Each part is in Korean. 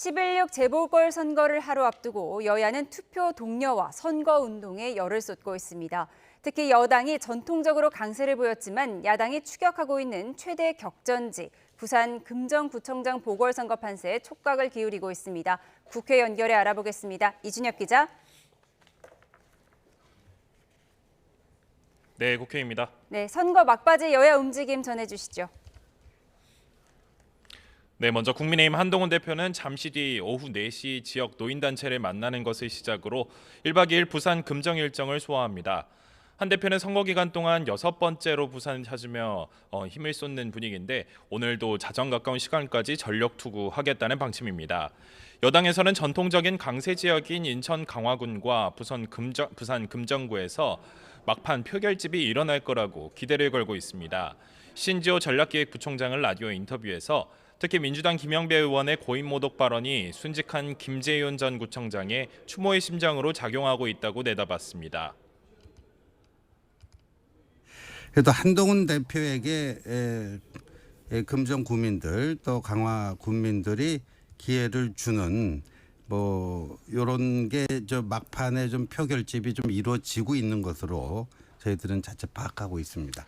11.6 재보궐선거를 하루 앞두고 여야는 투표 독려와 선거운동에 열을 쏟고 있습니다. 특히 여당이 전통적으로 강세를 보였지만 야당이 추격하고 있는 최대 격전지 부산 금정구청장 보궐선거 판세에 촉각을 기울이고 있습니다. 국회 연결해 알아보겠습니다. 이준혁 기자. 네, 국회입니다. 네, 선거 막바지 여야 움직임 전해주시죠. 네, 먼저 국민의힘 한동훈 대표는 잠시 뒤 오후 4시 지역 노인단체를 만나는 것을 시작으로 1박 2일 부산 금정 일정을 소화합니다. 한 대표는 선거 기간 동안 6번째로 부산을 찾으며 힘을 쏟는 분위기인데 오늘도 자정 가까운 시간까지 전력 투구하겠다는 방침입니다. 여당에서는 전통적인 강세 지역인 인천 강화군과 부산 금정구에서 막판 표결집이 일어날 거라고 기대를 걸고 있습니다. 신지호 전략기획부총장을 라디오 인터뷰에서 특히 민주당 김영배 의원의 고인 모독 발언이 순직한 김재윤 전 구청장의 추모의 심장으로 작용하고 있다고 내다봤습니다. 그래도 한동훈 대표에게 금정 구민들 또 강화 군민들이 기회를 주는 이런 게 저 막판에 좀 표결집이 좀 이루어지고 있는 것으로 저희들은 자체 파악하고 있습니다.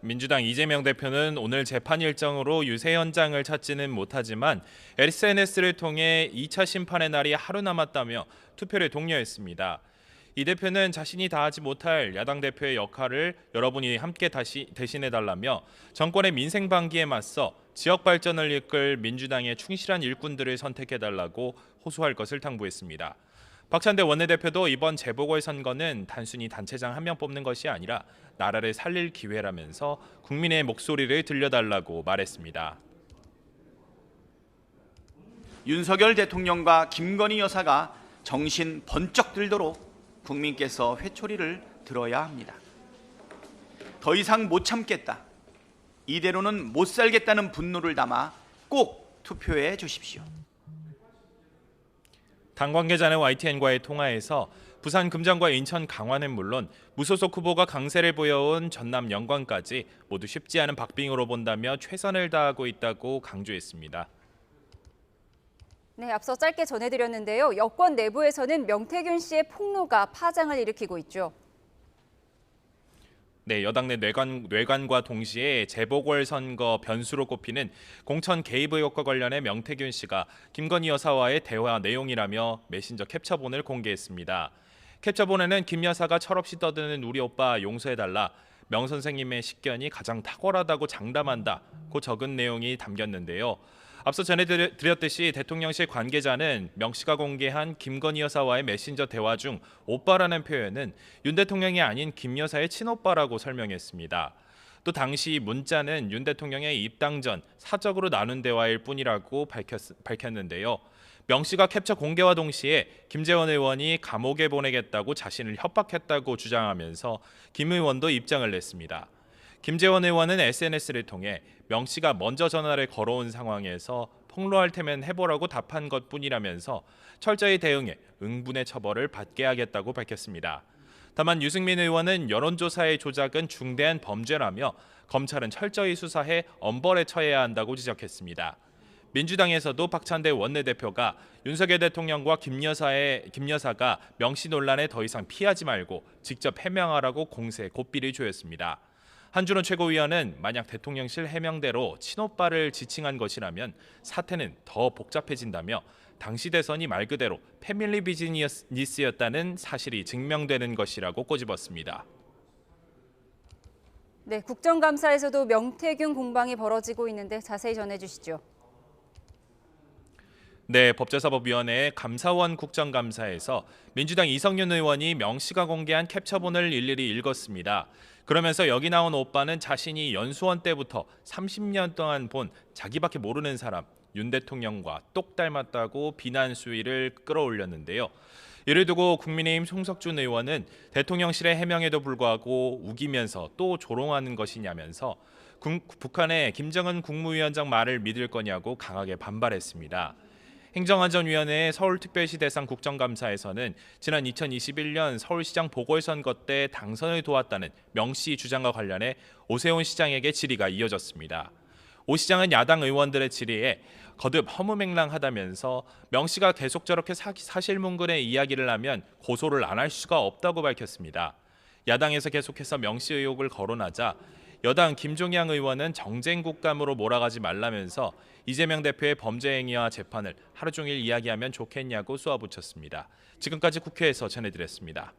민주당 이재명 대표는 오늘 재판 일정으로 유세 현장을 찾지는 못하지만 SNS를 통해 2차 심판의 날이 하루 남았다며 투표를 독려했습니다. 이 대표는 자신이 다하지 못할 야당 대표의 역할을 여러분이 함께 대신해달라며 정권의 민생 방기에 맞서 지역 발전을 이끌 민주당의 충실한 일꾼들을 선택해달라고 호소할 것을 당부했습니다. 박찬대 원내대표도 이번 재보궐선거는 단순히 단체장 한 명 뽑는 것이 아니라 나라를 살릴 기회라면서 국민의 목소리를 들려달라고 말했습니다. 윤석열 대통령과 김건희 여사가 정신 번쩍 들도록 국민께서 회초리를 들어야 합니다. 더 이상 못 참겠다. 이대로는 못 살겠다는 분노를 담아 꼭 투표해 주십시오. 당 관계자는 YTN과의 통화에서 부산 금정과 인천 강화는 물론 무소속 후보가 강세를 보여온 전남 영광까지 모두 쉽지 않은 박빙으로 본다며 최선을 다하고 있다고 강조했습니다. 네, 앞서 짧게 전해드렸는데요. 여권 내부에서는 명태균 씨의 폭로가 파장을 일으키고 있죠. 네, 여당 내 뇌관과 동시에 재보궐선거 변수로 꼽히는 공천 개입 의혹과 관련해 명태균 씨가 김건희 여사와의 대화 내용이라며 메신저 캡처본을 공개했습니다. 캡처본에는 김 여사가 철없이 떠드는 우리 오빠 용서해달라, 명 선생님의 식견이 가장 탁월하다고 장담한다고 적은 내용이 담겼는데요. 앞서 전해드렸듯이 대통령실 관계자는 명 씨가 공개한 김건희 여사와의 메신저 대화 중 오빠라는 표현은 윤 대통령이 아닌 김 여사의 친오빠라고 설명했습니다. 또 당시 문자는 윤 대통령의 입당 전 사적으로 나눈 대화일 뿐이라고 밝혔는데요. 명 씨가 캡처 공개와 동시에 김재원 의원이 감옥에 보내겠다고 자신을 협박했다고 주장하면서 김 의원도 입장을 냈습니다. 김재원 의원은 SNS를 통해 명 씨가 먼저 전화를 걸어온 상황에서 폭로할 테면 해보라고 답한 것뿐이라면서 철저히 대응해 응분의 처벌을 받게 하겠다고 밝혔습니다. 다만 유승민 의원은 여론조사의 조작은 중대한 범죄라며 검찰은 철저히 수사해 엄벌에 처해야 한다고 지적했습니다. 민주당에서도 박찬대 원내대표가 윤석열 대통령과 김 여사가 명 씨 논란에 더 이상 피하지 말고 직접 해명하라고 공세 고삐를 조였습니다. 한준호 최고위원은 만약 대통령실 해명대로 친오빠를 지칭한 것이라면 사태는 더 복잡해진다며 당시 대선이 말 그대로 패밀리 비즈니스였다는 사실이 증명되는 것이라고 꼬집었습니다. 네, 국정감사에서도 명태균 공방이 벌어지고 있는데 자세히 전해주시죠. 네, 법제사법위원회 감사원 국정감사에서 민주당 이성윤 의원이 명 씨가 공개한 캡처본을 일일이 읽었습니다. 그러면서 여기 나온 오빠는 자신이 연수원 때부터 30년 동안 본 자기밖에 모르는 사람 윤 대통령과 똑 닮았다고 비난 수위를 끌어올렸는데요. 이를 두고 국민의힘 송석준 의원은 대통령실의 해명에도 불구하고 우기면서 또 조롱하는 것이냐면서 북한의 김정은 국무위원장 말을 믿을 거냐고 강하게 반발했습니다. 행정안전위원회의 서울특별시 대상 국정감사에서는 지난 2021년 서울시장 보궐선거 때 당선을 도왔다는 명 씨 주장과 관련해 오세훈 시장에게 질의가 이어졌습니다. 오 시장은 야당 의원들의 질의에 거듭 허무맹랑하다면서 명 씨가 계속 저렇게 사실문근의 이야기를 하면 고소를 안 할 수가 없다고 밝혔습니다. 야당에서 계속해서 명 씨 의혹을 거론하자 여당 김종양 의원은 정쟁 국감으로 몰아가지 말라면서 이재명 대표의 범죄 행위와 재판을 하루 종일 이야기하면 좋겠냐고 쏘아붙였습니다. 지금까지 국회에서 전해드렸습니다.